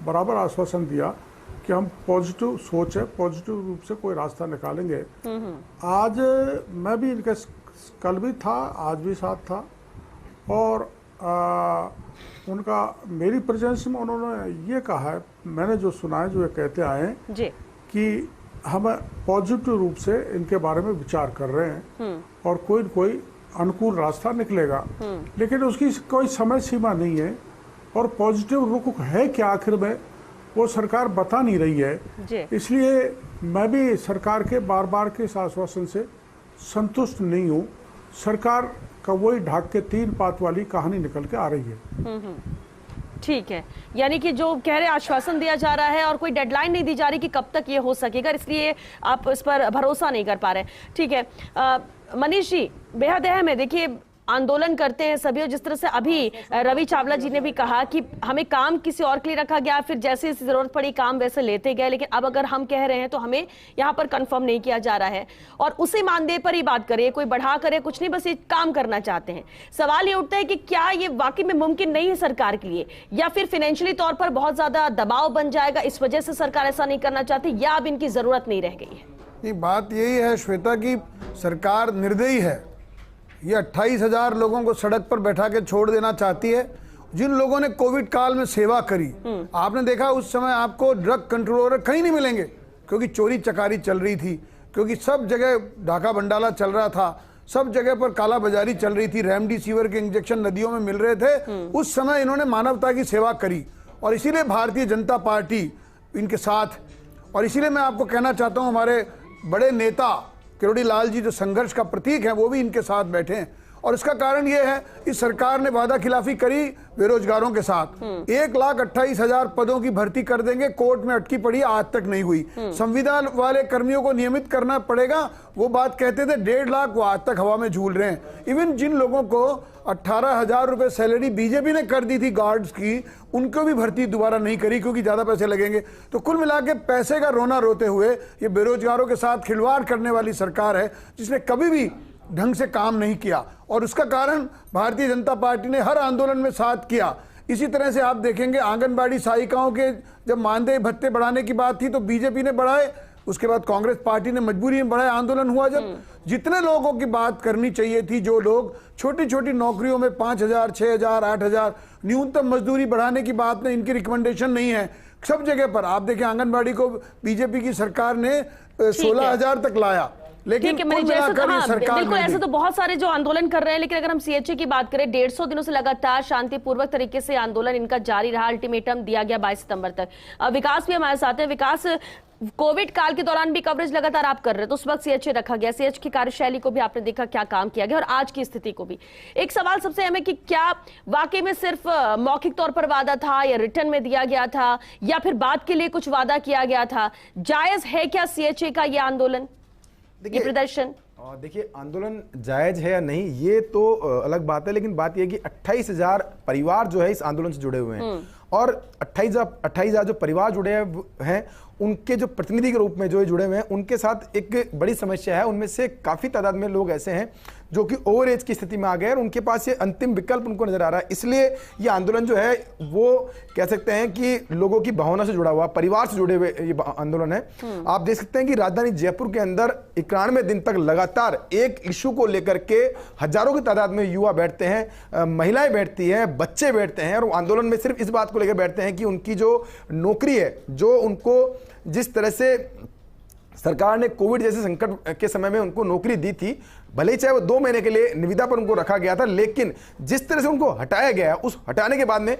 बराबर आश्वासन दिया कि हम पॉजिटिव सोच है, पॉजिटिव रूप से कोई रास्ता निकालेंगे। आज मैं भी इनके कल भी था, आज भी साथ था, और उनका मेरी प्रेजेंस में उन्होंने ये कहा है, मैंने जो सुना है, जो ये कहते आए हैं कि हम पॉजिटिव रूप से इनके बारे में विचार कर रहे हैं और कोई न कोई अनुकूल रास्ता निकलेगा, लेकिन उसकी कोई समय सीमा नहीं है और पॉजिटिव रुख है क्या आखिर में वो सरकार बता नहीं रही है। इसलिए मैं भी सरकार के बार बार के इस आश्वासन से संतुष्ट नहीं हूँ। सरकार का वही ढाक के 3 पात वाली कहानी निकल के आ रही है। ठीक है, यानी कि जो कह रहे आश्वासन दिया जा रहा है और कोई डेडलाइन नहीं दी जा रही कि कब तक ये हो सकेगा, इसलिए आप इस पर भरोसा नहीं कर पा रहे। ठीक है मनीष जी, बेहद अहम है। देखिए आंदोलन करते हैं सभी, और जिस तरह से अभी रवि चावला जी ने भी कहा कि हमें काम किसी और के लिए रखा गया, फिर जैसे जरूरत पड़ी काम वैसे लेते गए, लेकिन अब अगर हम कह रहे हैं तो हमें यहाँ पर कंफर्म नहीं किया जा रहा है और उसी मानदेय पर ही बात करें, कोई बढ़ा करे कुछ नहीं, बस ये काम करना चाहते हैं। सवाल ये उठता है कि क्या ये वाकई में मुमकिन नहीं है सरकार के लिए, या फिर फाइनेंशियली तौर पर बहुत ज्यादा दबाव बन जाएगा, इस वजह से सरकार ऐसा नहीं करना चाहती, या अब इनकी जरूरत नहीं रह गई है? बात यही है श्वेता की सरकार निर्दयी है। ये 28,000 लोगों को सड़क पर बैठा के छोड़ देना चाहती है, जिन लोगों ने कोविड काल में सेवा करी। आपने देखा उस समय आपको ड्रग कंट्रोलर कहीं नहीं मिलेंगे, क्योंकि चोरी चकारी चल रही थी, क्योंकि सब जगह ढाका भंडाला चल रहा था, सब जगह पर काला बाजारी चल रही थी, रेमडेसिविर के इंजेक्शन नदियों में मिल रहे थे। उस समय इन्होंने मानवता की सेवा करी और इसीलिए भारतीय जनता पार्टी इनके साथ। और इसीलिए मैं आपको कहना चाहता हूं, हमारे बड़े नेता किरोड़ी लाल जी जो संघर्ष का प्रतीक है, वो भी इनके साथ बैठे हैं। और इसका कारण ये है, इस सरकार ने वादा खिलाफी करी बेरोजगारों के साथ। 1,28,000 पदों की भर्ती कर देंगे, कोर्ट में अटकी पड़ी, आज तक नहीं हुई। संविदा वाले कर्मियों को नियमित करना पड़ेगा, वो बात कहते थे 1.5 लाख, वो आज तक हवा में झूल रहे हैं। इवन जिन लोगों को 18,000 रुपए सैलरी बीजेपी ने कर दी थी गार्ड्स की, उनको भी भर्ती दोबारा नहीं करी, क्योंकि ज्यादा पैसे लगेंगे। तो कुल मिला के पैसे का रोना रोते हुए ये बेरोजगारों के साथ खिलवाड़ करने वाली सरकार है, जिसने कभी भी ढंग से काम नहीं किया। और उसका कारण भारतीय जनता पार्टी ने हर आंदोलन में साथ किया। इसी तरह से आप देखेंगे आंगनबाड़ी सहायिकाओं के जब मानदेय भत्ते बढ़ाने की बात थी तो बीजेपी ने बढ़ाए, उसके बाद कांग्रेस पार्टी ने मजबूरी में बढ़ाए। आंदोलन हुआ जब, जितने लोगों की बात करनी चाहिए थी, जो लोग छोटी छोटी नौकरियों में 5,000, 6,000, 8,000 न्यूनतम मजदूरी बढ़ाने की बात में इनकी रिकमेंडेशन नहीं है। सब जगह पर आप देखें आंगनबाड़ी को बीजेपी की सरकार ने 16,000 तक लाया, लेकिन बिल्कुल ऐसे तो बहुत सारे जो आंदोलन कर रहे हैं। लेकिन अगर हम सीएचए की बात करें, 150 दिनों से लगातार शांतिपूर्वक तरीके से आंदोलन इनका जारी रहा। अल्टीमेटम दिया गया 22 सितंबर तक। विकास भी हमारे साथ है। विकास, कोविड काल के दौरान भी कवरेज लगातार आप कर रहे हैं, तो उस वक्त सीएचए रखा गया, सीएचए की कार्यशैली को भी आपने देखा क्या काम किया गया, और आज की स्थिति को भी। एक सवाल सबसे अहम है कि क्या वाकई में सिर्फ मौखिक तौर पर वादा था, या रिटर्न में दिया गया था, या फिर बात के लिए कुछ वादा किया गया था? जायज है क्या सीएचए का ये आंदोलन, ये प्रदर्शन? देखिए, आंदोलन जायज है या नहीं ये तो अलग बात है, लेकिन बात यह कि 28,000 परिवार जो है इस आंदोलन से जुड़े हुए हैं, और 28,000 जो परिवार जुड़े हैं उनके जो प्रतिनिधि के रूप में जो जुड़े हुए हैं, उनके साथ एक बड़ी समस्या है। उनमें से काफी तादाद में लोग ऐसे हैं जो कि ओवर एज की स्थिति में आ गए और उनके पास ये अंतिम विकल्प उनको नजर आ रहा है। इसलिए ये आंदोलन जो है वो कह सकते हैं कि लोगों की भावना से जुड़ा हुआ, परिवार से जुड़े हुए ये आंदोलन है। आप देख सकते हैं कि राजधानी जयपुर के अंदर 91 दिन तक लगातार एक इशू को लेकर के हजारों की तादाद में युवा बैठते हैं, महिलाएं बैठती हैं, बच्चे बैठते हैं, और आंदोलन में सिर्फ इस बात को लेकर बैठते हैं कि उनकी जो नौकरी है, जो उनको जिस तरह से सरकार ने कोविड जैसे संकट के समय में उनको नौकरी दी थी, भले ही चाहे वो 2 महीने के लिए निविदा पर उनको रखा गया था, लेकिन जिस तरह से उनको हटाया गया, उस हटाने के बाद में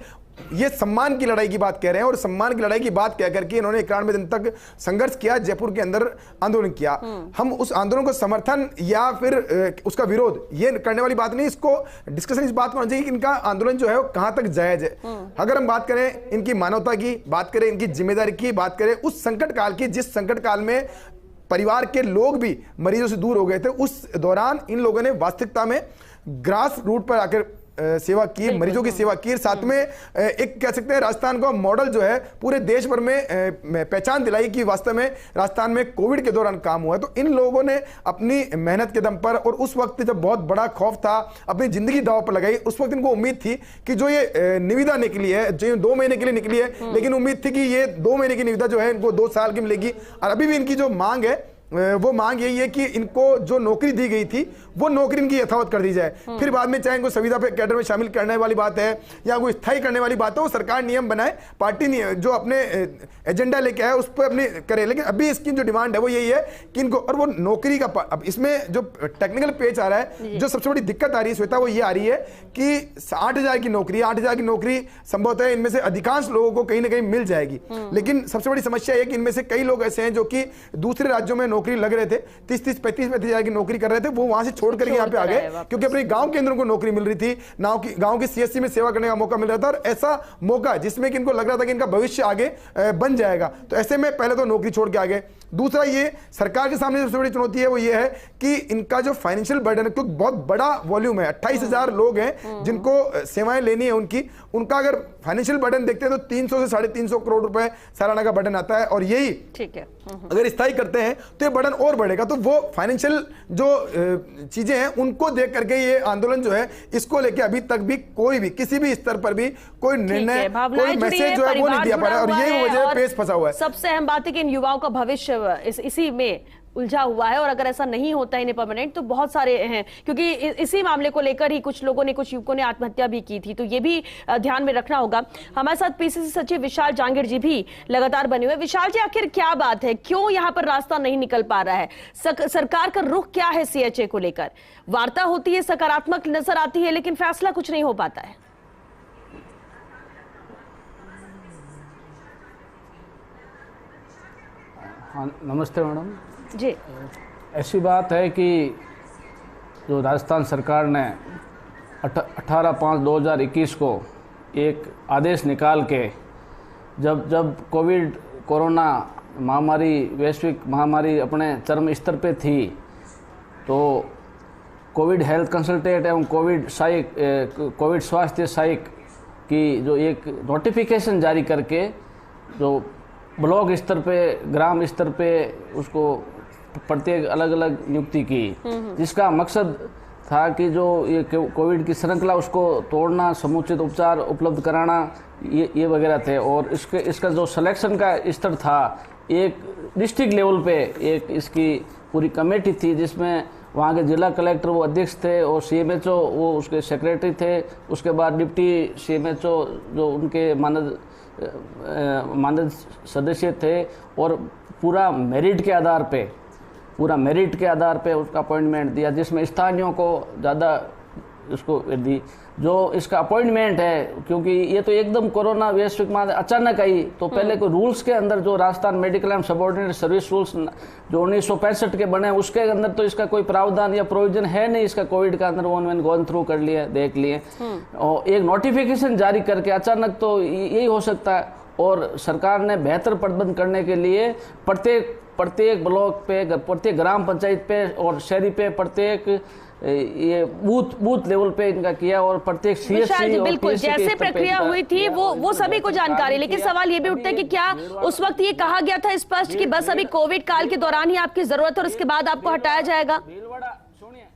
ये सम्मान की लड़ाई की बात कह रहे हैं, और सम्मान की लड़ाई की बात कह करके इन्होंने 91 दिन तक संघर्ष किया, जयपुर के अंदर आंदोलन किया। हम उस आंदोलन को समर्थन या फिर उसका विरोध ये करने वाली बात नहीं, इसको डिस्कशन इस बात को होना चाहिए कि इनका आंदोलन जो है वो कहां तक जायज है। अगर हम बात करें इनकी मानवता की, बात करें इनकी जिम्मेदारी की, बात करें उस संकट काल की, जिस संकट काल में परिवार के लोग भी मरीजों से दूर हो गए थे, उस दौरान इन लोगों ने वास्तविकता में ग्रास रूट पर आकर सेवा की, मरीजों की सेवा की, साथ में एक कह सकते हैं राजस्थान का मॉडल जो है पूरे देश भर में पहचान दिलाई कि वास्तव में राजस्थान में कोविड के दौरान काम हुआ है। तो इन लोगों ने अपनी मेहनत के दम पर, और उस वक्त जब बहुत बड़ा खौफ था, अपनी जिंदगी दांव पर लगाई। उस वक्त इनको उम्मीद थी कि जो ये निविदा निकली है, जो 2 महीने के लिए निकली है, लेकिन उम्मीद थी कि ये 2 महीने की निविदा जो है इनको 2 साल की मिलेगी। और अभी भी इनकी जो मांग है वो मांग यही है कि इनको जो नौकरी दी गई थी वो नौकरी इनकी यथावत कर दी जाए। फिर बाद में चाहे इनको संविदा पे कैडर में शामिल करने वाली बात है या कोई स्थायी करने वाली बात है, वो सरकार नियम बनाए, पार्टी जो अपने एजेंडा लेके आए उस पर अपनी करे। लेकिन अभी इसकी जो डिमांड है वो यही है कि इनको, और वो नौकरी का, अब इसमें जो टेक्निकल पेज आ रहा है, जो सबसे बड़ी दिक्कत आ रही है श्वेता, वो ये आ रही है कि 8,000 की नौकरी संभवतः इनमें से अधिकांश लोगों को कहीं ना कहीं मिल जाएगी। लेकिन सबसे बड़ी समस्या है कि इनमें से कई लोग ऐसे हैं जो कि दूसरे राज्यों में नौकरी लग रहे थे, 30-35 हजार की नौकरी कर रहे थे, वो वहां से छोड़ करके यहाँ पे आ गए क्योंकि अपने गांव के अंदर को नौकरी मिल रही थी, गांव की सीएससी में सेवा करने का मौका मिल रहा था, और ऐसा मौका जिसमें कि इनको लग रहा था कि इनका भविष्य आगे बन जाएगा। तो ऐसे में पहले तो नौकरी छोड़ के आ गए। दूसरा, ये सरकार के सामने सबसे बड़ी चुनौती है वो ये है कि इनका जो फाइनेंशियल बर्डन है, क्योंकि बहुत बड़ा वॉल्यूम है, 28,000 लोग हैं जिनको सेवाएं लेनी है उनका अगर फाइनेंशियल बर्डन देखते हैं तो 300 से 350 करोड़ रुपए सालाना का बर्डन आता है। और यही ठीक है, अगर स्थायी करते हैं तो ये बर्डन और बढ़ेगा। तो वो फाइनेंशियल जो चीजें हैं उनको देख करके ये आंदोलन जो है, इसको लेके अभी तक भी कोई भी किसी भी स्तर पर भी कोई निर्णय, कोई मैसेज जो है वो नहीं दिया पा रहा है, और यही वजह पेच फंसा हुआ है। सबसे अहम बात है कि इन युवाओं का भविष्य इसी में उलझा हुआ है, और अगर ऐसा नहीं होता है परमानेंट तो बहुत सारे हैं, क्योंकि इसी मामले को लेकर ही कुछ युवकों ने आत्महत्या भी की थी, तो ये भी ध्यान में रखना होगा। हमारे साथ पीसीसी सचिव विशाल जांगिड़ जी भी लगातार बने हुए। विशाल जी, आखिर क्या बात है, क्यों यहाँ पर रास्ता नहीं निकल पा रहा है? सरकार का रुख क्या है सीएचए को लेकर? वार्ता होती है, सकारात्मक नजर आती है, लेकिन फैसला कुछ नहीं हो पाता है। हाँ, नमस्ते मैडम जी। ऐसी बात है कि जो राजस्थान सरकार ने 18/5/2021 को एक आदेश निकाल के जब कोरोना महामारी, वैश्विक महामारी अपने चरम स्तर पे थी, तो कोविड हेल्थ कंसल्टेंट एवं कोविड स्वास्थ्य सहायक की जो एक नोटिफिकेशन जारी करके जो ब्लॉक स्तर पे, ग्राम स्तर पे उसको प्रत्येक अलग अलग नियुक्ति की, जिसका मकसद था कि जो ये कोविड की श्रृंखला उसको तोड़ना, समुचित उपचार उपलब्ध कराना, ये वगैरह थे। और इसका जो सिलेक्शन का स्तर था, एक डिस्ट्रिक्ट लेवल पे एक इसकी पूरी कमेटी थी, जिसमें वहाँ के जिला कलेक्टर वो अध्यक्ष थे और सीएमएचओ वो उसके सेक्रेटरी थे, उसके बाद डिप्टी सीएमएचओ जो उनके मानद सदस्य थे, और पूरा मेरिट के आधार पे उसका अपॉइंटमेंट दिया, जिसमें स्थानीयों को ज़्यादा उसको दी। जो इसका अपॉइंटमेंट है, क्योंकि ये तो एकदम कोरोना वैश्विक महामारी अचानक आई, तो पहले कोई रूल्स के अंदर जो Rajasthan medical and subordinate service rules जो 1965 के बने, उसके अंदर तो इसका कोई प्रावधान या प्रोविजन है नहीं इसका कोविड का अंदर। वन गोन थ्रू कर लिए, देख लिए, और एक नोटिफिकेशन जारी करके अचानक, तो यही हो सकता है। और सरकार ने बेहतर प्रबंध करने के लिए प्रत्येक ब्लॉक पे, प्रत्येक ग्राम पंचायत पे और शहरी पे, प्रत्येक ये बूथ लेवल पे इनका किया, और प्रत्येक सीएससी, बिल्कुल जैसे प्रक्रिया हुई थी वो सभी को जानकारी। लेकिन सवाल ये भी उठता है कि क्या उस वक्त ये कहा गया था स्पष्ट कि बस अभी कोविड काल के दौरान ही आपकी जरूरत है और इसके बाद आपको हटाया जाएगा? सुनिए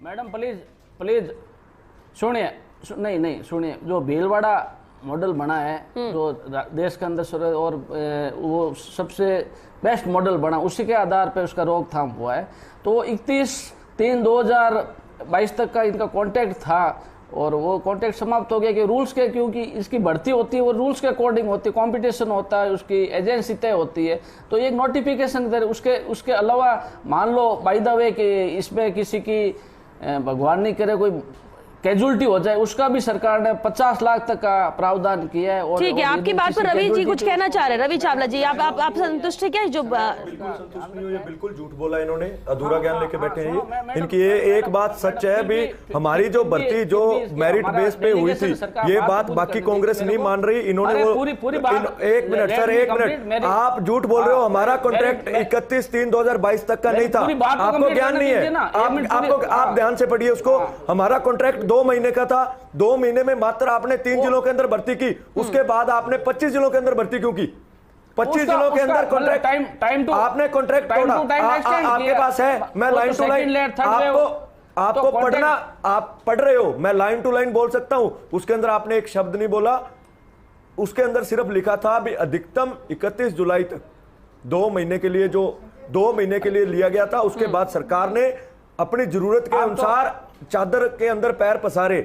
मैडम प्लीज सुनिए, नहीं सुनिए, जो भीलवाड़ा मॉडल बना है, जो देश के अंदर, और वो सबसे बेस्ट मॉडल बना, उसी के आधार पे उसका रोकथाम हुआ है। तो 31/3/2022 तक का इनका कॉन्ट्रैक्ट था, और वो कॉन्ट्रैक्ट समाप्त हो गया कि रूल्स के, क्योंकि इसकी भर्ती होती है वो रूल्स के अकॉर्डिंग होती है, कंपटीशन होता है, उसकी एजेंसी तय होती है। तो एक नोटिफिकेशन दे, उसके अलावा मान लो बाय द वे कि इसमें किसी की भगवान नहीं करे कोई कैजुअलिटी हो जाए, उसका भी सरकार ने 50 लाख तक का प्रावधान किया है। और ठीक है, आपकी बात पर रवि जी कुछ कहना चाह रहे हैं। रवि चावला जी, आप संतुष्ट है क्या? जो बिल्कुल संतुष्ट नहीं हुई, बिल्कुल झूठ बोला इन्होंने, अधूरा ज्ञान लेके बैठे हैं। इनकी ये एक बात सच है भी, हमारी जो भर्ती जो मेरिट बेस पे हुई थी, ये बात बाकी कांग्रेस नहीं मान रही। इन्होंने वो, एक मिनट सर, एक मिनट, आप झूठ बोल रहे हो। हमारा कॉन्ट्रैक्ट 31/3/2022 तक का नहीं था, आपको ज्ञान नहीं है, आप ध्यान से पढ़िए उसको। हमारा कॉन्ट्रैक्ट 2 महीने का था, 2 महीने में मात्र आपने 3 जिलों के अंदर भर्ती की, उसके बाद आपने 25 जिलों के अंदर भर्ती क्यों की? 25 जिलों के अंदर कॉन्ट्रैक्ट आपने कॉन्ट्रैक्ट तोड़ा। आपके पास है, मैं लाइन टू लाइन आपको पढ़ना, आप पढ़ रहे हो, मैं लाइन टू लाइन बोल सकता हूं। उसके अंदर आपने एक शब्द नहीं बोला, उसके अंदर सिर्फ लिखा था भी अधिकतम 31 जुलाई तक 2 महीने के लिए, जो 2 महीने के लिए लिया गया था। उसके बाद सरकार ने अपनी जरूरत के अनुसार चादर के अंदर पैर पसारे,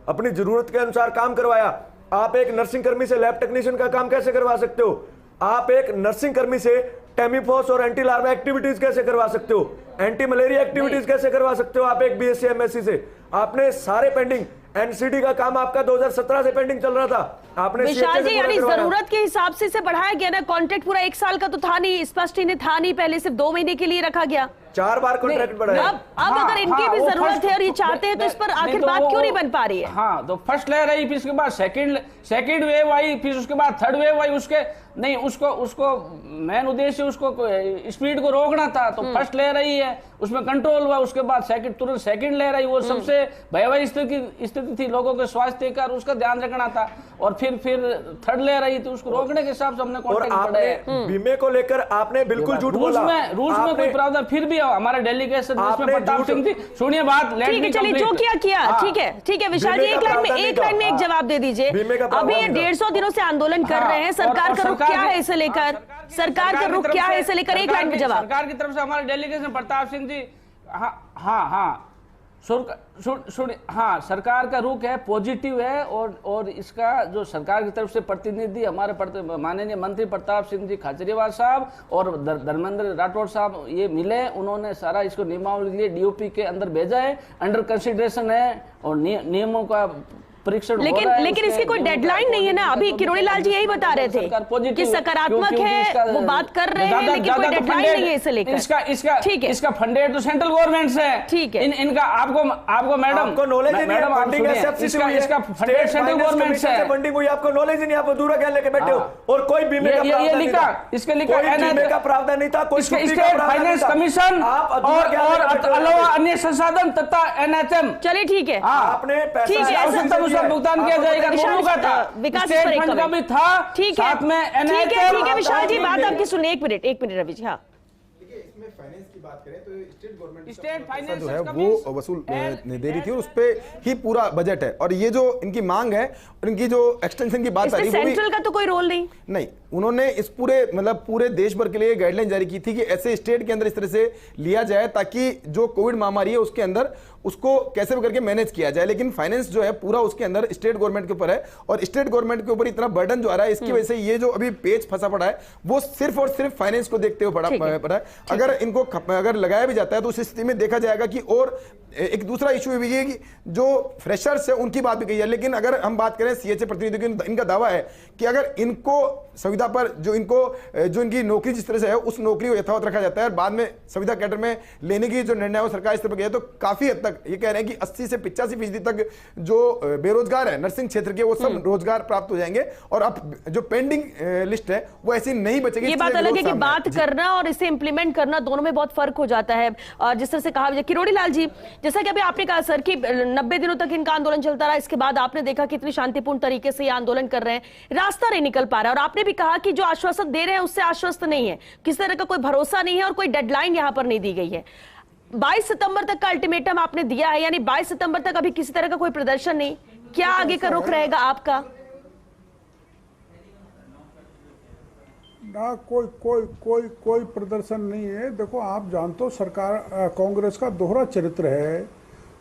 अपनी जरूरत के अनुसार काम करवाया। आप एक नर्सिंग कर्मी से लैब टेक्नीशियन का काम कैसे करवा सकते हो? आप एक नर्सिंग कर्मी से टेमीफॉस और एंटी लार्वा एक्टिविटीज कैसे करवा सकते हो? एंटी मलेरिया एक्टिविटीज कैसे करवा सकते हो? आप एक बीएससी एमएससी से आपने सारे पेंडिंग, एनसीडी का काम आपका 2017 से पेंडिंग चल रहा था, आपने विशाल जी यानी जरूरत के हिसाब से इसे बढ़ाया गया ना? कॉन्ट्रैक्ट पूरा 1 साल का तो था नहीं, स्पष्ट ही था नहीं, पहले सिर्फ 2 महीने के लिए रखा गया। 4 बार कॉन्ट्रैक्ट बढ़ाया। अब अगर इनकी भी जरूरत है और ये चाहते हैं तो इस पर आखिर बात क्यों नहीं बन पा रही है? हाँ, तो फर्स्ट लहर आई, फिर उसके बाद सेकंड वेव आई, फिर उसके बाद थर्ड वेव आई। उसके नहीं, उसको मेन उद्देश्य उसको स्पीड को रोकना था, तो फर्स्ट लहर आई है, उसमें कंट्रोल हुआ। उसके बाद तुरंत सेकंड लहर आई, वो सबसे भयावह स्थिति थी, लोगों के स्वास्थ्य का उसका ध्यान रखना था। और फिर थर्ड लहर आई थी, उसको रोकने के हिसाब से हमने कॉन्टैक्ट बढ़ाया। बीमे को लेकर आपने बिल्कुल झूठ बोला। रूल्स में कोई प्रावधान फिर भी हमारे डेलीगेशन जिसमें प्रताप सिंह जी, सुनिए बात, ठीक है, चलिए जो किया ठीक है विशाल जी, एक लाइन में एक जवाब दे दीजिए। अभी ये 150 दिनों से आंदोलन कर रहे हैं, सरकार का रुख क्या है इसे लेकर? सरकार का रुख क्या है इसे लेकर? एक लाइन में जवाब। सरकार की तरफ से हमारे डेलीगेशन प्रताप सिंह जी, हाँ सरकार का रुख है, पॉजिटिव है। और इसका जो सरकार की तरफ से प्रतिनिधि हमारे माननीय मंत्री प्रताप सिंह जी खाचरियावास साहब और धर्मेंद्र राठौड़ साहब ये मिले, उन्होंने सारा इसको नियमावली के लिए डीओपी के अंदर भेजा है, अंडर कंसिडरेशन है और नियमों का परीक्षण। लेकिन इसकी कोई डेडलाइन नहीं है ना? अभी किरोड़ी लाल जी यही बता रहे थे कि सकारात्मक है, वो बात कर रहे हैं, लेकिन कोई डेडलाइन नहीं है इसे लेकर। इसका फंडेड तो सेंट्रल गवर्नमेंट से है। ठीक है, इनका आपको मैडम को नॉलेज नहीं है, फंडिंग इसका फंडेड सेंट्रल गवर्नमेंट से है, फंडिंग हुई, आपको नॉलेज ही नहीं, आप अधूरा क्या लेके बैठे हो? और कोई बीमे का प्रावधान नहीं था, इसके लिखा बीमे का प्रावधान नहीं था, कोई स्टेट फाइनेंस कमीशन और अलावा अन्य संसाधन तथा एनएचएम। चलिए ठीक है, आपने भुगतान किया जाएगा, दोनों का था, स्टेट फंड का भी था, साथ में एनएचएम। ठीक है विशाल जी, बात आपकी सुनिए। एक मिनट रवि जी। हाँ, इसमें फाइनेंस की बात करें तो स्टेट फाइनेंस जो है वो वसूल नहीं दे रही थी और उस पे ही पूरा बजट है। और ये जो इनकी मांग है और इनकी जो एक्सटेंशन की बात आ रही है, सेंट्रल का तो कोई रोल नहीं। उन्होंने इस पूरे देश भर के लिए गाइडलाइन जारी की थी कि ऐसे स्टेट के अंदर इस तरह से लिया जाए ताकि जो कोविड महामारी है उसके अंदर उसको कैसे भी करके मैनेज किया जाए। लेकिन फाइनेंस जो है पूरा उसके अंदर स्टेट गवर्नमेंट के ऊपर है और स्टेट गवर्नमेंट के ऊपर इतना बर्डन जो आ रहा है, इसकी वजह से ये जो अभी पेच फंसा पड़ा है वो सिर्फ और सिर्फ फाइनेंस को देखते हुए पड़ा है। अगर इनको अगर लगाया भी जाता है तो उस स्थिति में देखा जाएगा कि और एक दूसरा इशू भी है कि जो फ्रेशर्स है उनकी बात भी कही है। लेकिन अगर हम बात करें सीएचए प्रतिनिधियों की, इनका दावा है कि अगर इनको संविदा पर जो इनकी नौकरी जिस तरह से है उस नौकरी को यथावत रखा जाता है और बाद में संविदा कैडर में लेने की जो निर्णय वो सरकार इस तरह पर किया, तो काफी हद तक ये कह रहे हैं कि 80 से 85% तक जो बेरोजगार है नर्सिंग क्षेत्र के वो सब रोजगार प्राप्त हो जाएंगे और अब जो पेंडिंग लिस्ट है वो ऐसी नहीं बचेगी। ये बात अलग है कि बात करना और इसे इंप्लीमेंट करना दोनों में बहुत फर्क हो जाता है। जिस तरह से कहा किरोड़ी लाल जी, जैसा कि अभी आपने कहा सर कि 90 दिनों तक इनका आंदोलन चलता रहा, इसके बाद आपने देखा कितनी शांतिपूर्ण तरीके से ये आंदोलन कर रहे हैं, रास्ता नहीं निकल पा रहा है। और आपने भी कहा कि जो आश्वासन दे रहे हैं उससे आश्वस्त नहीं है, किसी तरह का कोई भरोसा नहीं है और कोई डेडलाइन यहां पर नहीं दी गई है। 22 सितंबर तक का अल्टीमेटम आपने दिया है, यानी 22 सितंबर तक अभी किसी तरह का कोई प्रदर्शन नहीं। क्या आगे का रुख रहेगा आपका? ना कोई प्रदर्शन नहीं है। देखो, आप जानते हो सरकार कांग्रेस का दोहरा चरित्र है।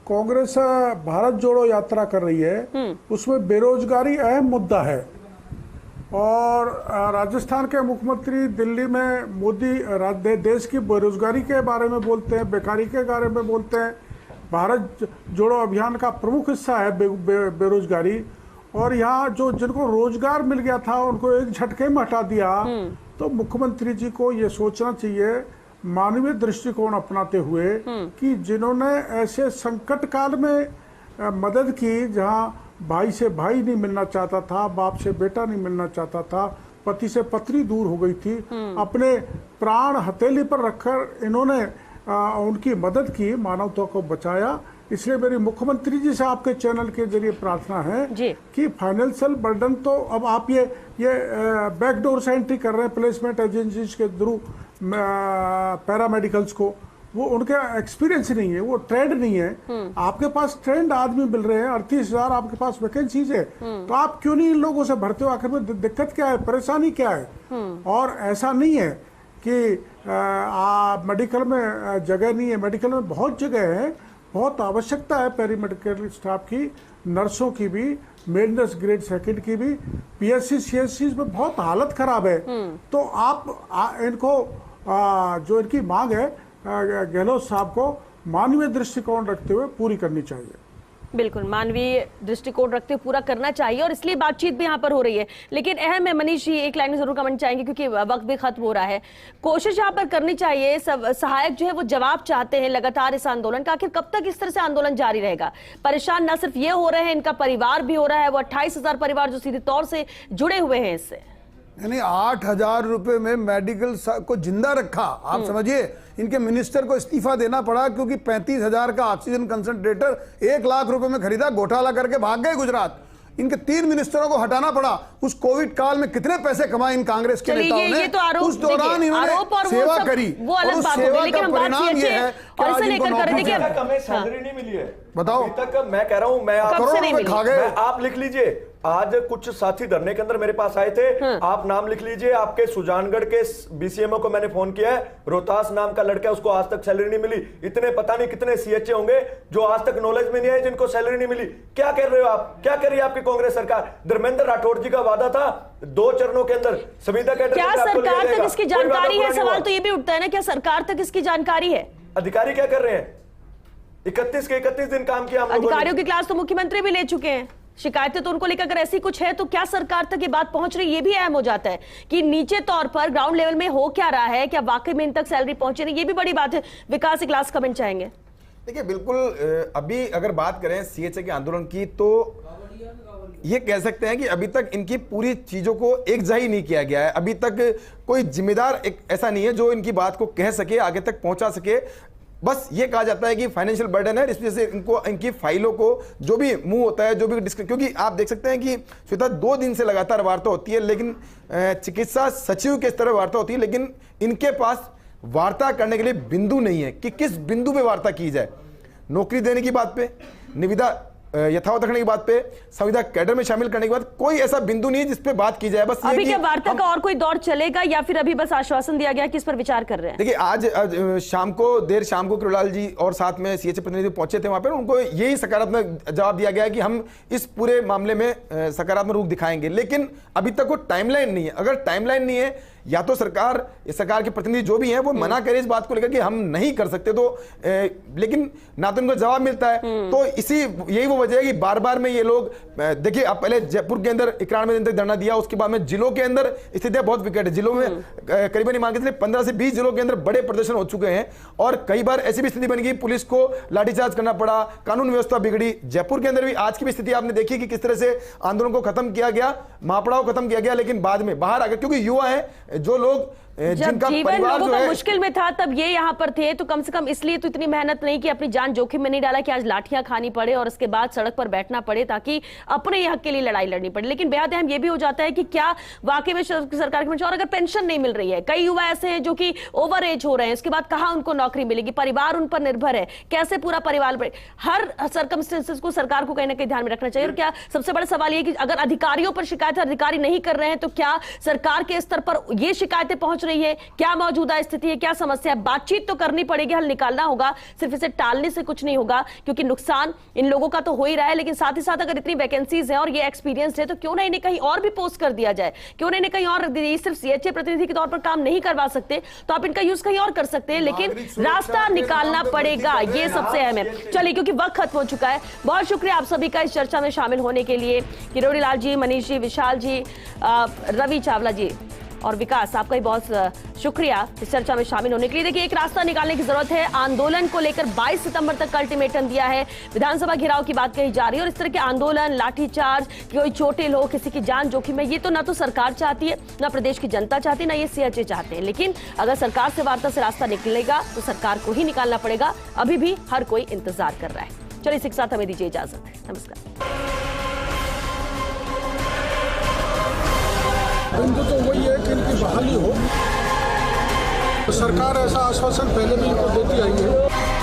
कांग्रेस भारत जोड़ो यात्रा कर रही है, उसमें बेरोजगारी अहम मुद्दा है। और राजस्थान के मुख्यमंत्री दिल्ली में मोदी देश की बेरोजगारी के बारे में बोलते हैं, बेकारी के बारे में बोलते हैं। भारत जोड़ो अभियान का प्रमुख हिस्सा है बेरोजगारी। और यहाँ जो जिनको रोजगार मिल गया था उनको एक झटके में हटा दिया। तो मुख्यमंत्री जी को ये सोचना चाहिए मानवीय दृष्टिकोण अपनाते हुए कि जिन्होंने ऐसे संकट काल में मदद की, जहाँ भाई से भाई नहीं मिलना चाहता था, बाप से बेटा नहीं मिलना चाहता था, पति से पत्नी दूर हो गई थी, अपने प्राण हथेली पर रखकर इन्होंने उनकी मदद की, मानवता को बचाया। इसलिए मेरी मुख्यमंत्री जी से आपके चैनल के जरिए प्रार्थना है जी। कि फाइनेंशियल बर्डन तो अब आप ये बैकडोर से एंट्री कर रहे हैं प्लेसमेंट एजेंसीज के थ्रू पैरामेडिकल्स को, वो उनका एक्सपीरियंस नहीं है, वो ट्रेंड नहीं है। आपके पास ट्रेंड आदमी मिल रहे हैं, 38,000 आपके पास वैकेंसीज है, तो आप क्यों नहीं इन लोगों से भरते हो? आखिर में दिक्कत क्या है, परेशानी क्या है? और ऐसा नहीं है कि मेडिकल में जगह नहीं है, मेडिकल में बहुत जगह है, बहुत आवश्यकता है पैरामेडिकल स्टाफ की, नर्सों की भी, मेडिनस ग्रेड सेकंड की भी, पीएससी सीएससी में बहुत हालत खराब है। तो आप इनको जो इनकी मांग है गहलोत साहब को मानवीय दृष्टिकोण रखते हुए पूरी करनी चाहिए। बिल्कुल, मानवीय दृष्टिकोण रखते हुए पूरा करना चाहिए और इसलिए बातचीत भी यहाँ पर हो रही है। लेकिन अहम है, मनीष जी एक लाइन में जरूर कमेंट चाहेंगे क्योंकि वक्त भी खत्म हो रहा है। कोशिश यहाँ पर करनी चाहिए, सब सहायक जो है वो जवाब चाहते हैं लगातार इस आंदोलन का। आखिर कब तक इस तरह से आंदोलन जारी रहेगा? परेशान न सिर्फ ये हो रहे हैं, इनका परिवार भी हो रहा है, वो 28,000 परिवार जो सीधे तौर से जुड़े हुए हैं इससे। यानी 8,000 रुपए में मेडिकल को जिंदा रखा। आप समझिए, इनके मिनिस्टर को इस्तीफा देना पड़ा क्योंकि 35,000 का ऑक्सीजन कंसंट्रेटर 1 लाख रुपए में खरीदा, घोटाला करके भाग गए गुजरात। इनके 3 मिनिस्टरों को हटाना पड़ा। उस कोविड काल में कितने पैसे कमाए इन कांग्रेस के नेताओं ने? तो उस दौरान इन्होंने सेवा करी, और उस सेवा का परिणाम ये है कि आज इनको नौकरी हमें सैलरी नहीं मिली है। बताओ, अभी तक मैं कह रहा हूं, मैं करोड़ों में खा गए। आप लिख लीजिए, आज कुछ साथी धरने के अंदर मेरे पास आए थे, आप नाम लिख लीजिए। आपके सुजानगढ़ के बीसीएमओ को मैंने फोन किया है, रोहतास नाम का लड़का, उसको आज तक सैलरी नहीं मिली। इतने पता नहीं कितने सीएचए होंगे जो आज तक नॉलेज में नहीं आए, जिनको सैलरी नहीं मिली। क्या कर रहे हो आप? क्या कर रही है आपकी कांग्रेस सरकार? धर्मेंद्र राठौड़ जी का वादा था 2 चरणों के अंदर संविदा कैडर, क्या सरकार तक इसकी जानकारी है? सवाल तो ये भी उठता है ना, क्या सरकार तक इसकी जानकारी है? अधिकारी क्या कर रहे हैं? 31 के 31 दिन काम किया हम लोगों ने। अधिकारियों की क्लास तो मुख्यमंत्री भी ले चुके हैं। शिकायतें तो उनको लेकर अगर ऐसी कुछ है तो क्या सरकार तक ये बात पहुंच रही? ये भी अहम हो जाता है कि नीचे तौर पर ग्राउंड लेवल में हो क्या रहा है, क्या वाकई में इन तक सैलरी पहुंचे नहीं? ये भी बड़ी बात है। विकास एक लास्ट कमेंट चाहेंगे? देखिए, बिल्कुल अभी अगर बात करें सीएचए के आंदोलन की, तो ये कह सकते हैं कि अभी तक इनकी पूरी चीजों को एकजाही नहीं किया गया है। अभी तक कोई जिम्मेदार ऐसा नहीं है जो इनकी बात को कह सके, आगे तक पहुंचा सके। बस ये कहा जाता है कि फाइनेंशियल बर्डन है, इस वजह से इनको इनकी फाइलों को जो भी मूव होता है, जो भी क्योंकि आप देख सकते हैं कि श्वेता 2 दिन से लगातार वार्ता होती है, लेकिन चिकित्सा सचिव के स्तर पर वार्ता होती है, लेकिन इनके पास वार्ता करने के लिए बिंदु नहीं है कि किस बिंदु पे वार्ता की जाए। नौकरी देने की बात पे, निविदा यथावत रखने की बात पे, संविदा कैडर में शामिल करने की बात, कोई ऐसा बिंदु नहीं है जिस पे बात की जाए। बस अभी क्या वार्ता का और कोई दौर चलेगा या फिर अभी बस आश्वासन दिया गया कि इस पर विचार कर रहे हैं? देखिए, आज देर शाम को कृपालाल जी और साथ में सीएचए प्रतिनिधि पहुंचे थे वहां पर, उनको यही सकारात्मक जवाब दिया गया कि हम इस पूरे मामले में सकारात्मक रूप दिखाएंगे। लेकिन अभी तक वो टाइमलाइन नहीं है। अगर टाइमलाइन नहीं है, या तो सरकार के प्रतिनिधि जो भी हैं वो मना करे इस बात को लेकर कि हम नहीं कर सकते, तो लेकिन ना तो उनको जवाब मिलता है। तो यही वो वजह है कि बार बार में ये लोग, देखिए, आप पहले जयपुर के अंदर 91 दिन तक धरना दिया, उसके बाद में जिलों के अंदर स्थितियां बहुत विकट है। जिलों में करीबन मान के चलिए 15 से 20 जिलों के अंदर बड़े प्रदर्शन हो चुके हैं, और कई बार ऐसी भी स्थिति बन गई पुलिस को लाठीचार्ज करना पड़ा, कानून व्यवस्था बिगड़ी। जयपुर के अंदर भी आज की भी स्थिति आपने देखी कि किस तरह से आंदोलन को खत्म किया गया, महापड़ाव खत्म किया गया, लेकिन बाद में बाहर आकर, क्योंकि युवा है, जो लोग जब जीवन लोगों का मुश्किल में था तब ये यहाँ पर थे, तो कम से कम इसलिए तो इतनी मेहनत नहीं कि अपनी जान जोखिम में नहीं डाला कि आज लाठियां खानी पड़े और उसके बाद सड़क पर बैठना पड़े ताकि अपने हक के लिए लड़ाई लड़नी पड़े। लेकिन बेहद अहम ये भी हो जाता है कि क्या वाकई में सरकार की, और अगर पेंशन नहीं मिल रही है, कई युवा ऐसे हैं जो कि ओवर एज हो रहे हैं, उसके बाद कहाँ उनको नौकरी मिलेगी, परिवार उन पर निर्भर है, कैसे पूरा परिवार, हर सर्कमस्टेंसेस को सरकार को कहीं ना कहीं ध्यान में रखना चाहिए। और क्या सबसे बड़ा सवाल ये कि अगर अधिकारियों पर शिकायत अधिकारी नहीं कर रहे हैं तो क्या सरकार के स्तर पर ये शिकायतें पहुंच रही है? क्या मौजूदा स्थिति है, क्या समस्या है? बातचीत तो करनी पड़ेगी, हल निकालना होगा। सिर्फ इसे टालने से कुछ नहीं होगा, क्योंकि नुकसान इन लोगों का तो हो ही रहा है, लेकिन साथ ही साथ अगर इतनी वैकेंसीज है और ये एक्सपीरियंस है तो क्यों ना इन्हें कहीं और भी पोस्ट कर दिया जाए, क्यों ना इन्हें कहीं और रख दिया। सिर्फ सीएचए प्रतिनिधि के तौर पर काम नहीं करवा सकते तो आप इनका यूज कहीं और कर सकते हैं, लेकिन रास्ता निकालना पड़ेगा, ये सबसे अहम है। चलिए, क्योंकि वक्त खत्म हो चुका है, बहुत शुक्रिया आप सभी का इस चर्चा में शामिल होने के लिए। किरोड़ी लाल जी, मनीष जी, विशाल जी, रवि चावला जी और विकास, आपका ही बहुत शुक्रिया इस चर्चा में शामिल होने के लिए। देखिए, एक रास्ता निकालने की जरूरत है। आंदोलन को लेकर 22 सितंबर तक का अल्टीमेटम दिया है, विधानसभा घेराव की बात कही जा रही है, और इस तरह के आंदोलन, लाठीचार्ज, कोई चोटिल हो, किसी की जान जोखिम में, ये तो ना तो सरकार चाहती है, ना प्रदेश की जनता चाहती है, ना ये सीएचए चाहते हैं। लेकिन अगर सरकार से वार्ता से रास्ता निकलेगा तो सरकार को ही निकालना पड़ेगा। अभी भी हर कोई इंतजार कर रहा है। चलिए इसी के साथ हमें दीजिए इजाजत। नमस्कार। बिंदु तो वही है कि इनकी बहाली हो। सरकार ऐसा आश्वासन पहले भी इनको देती आई है।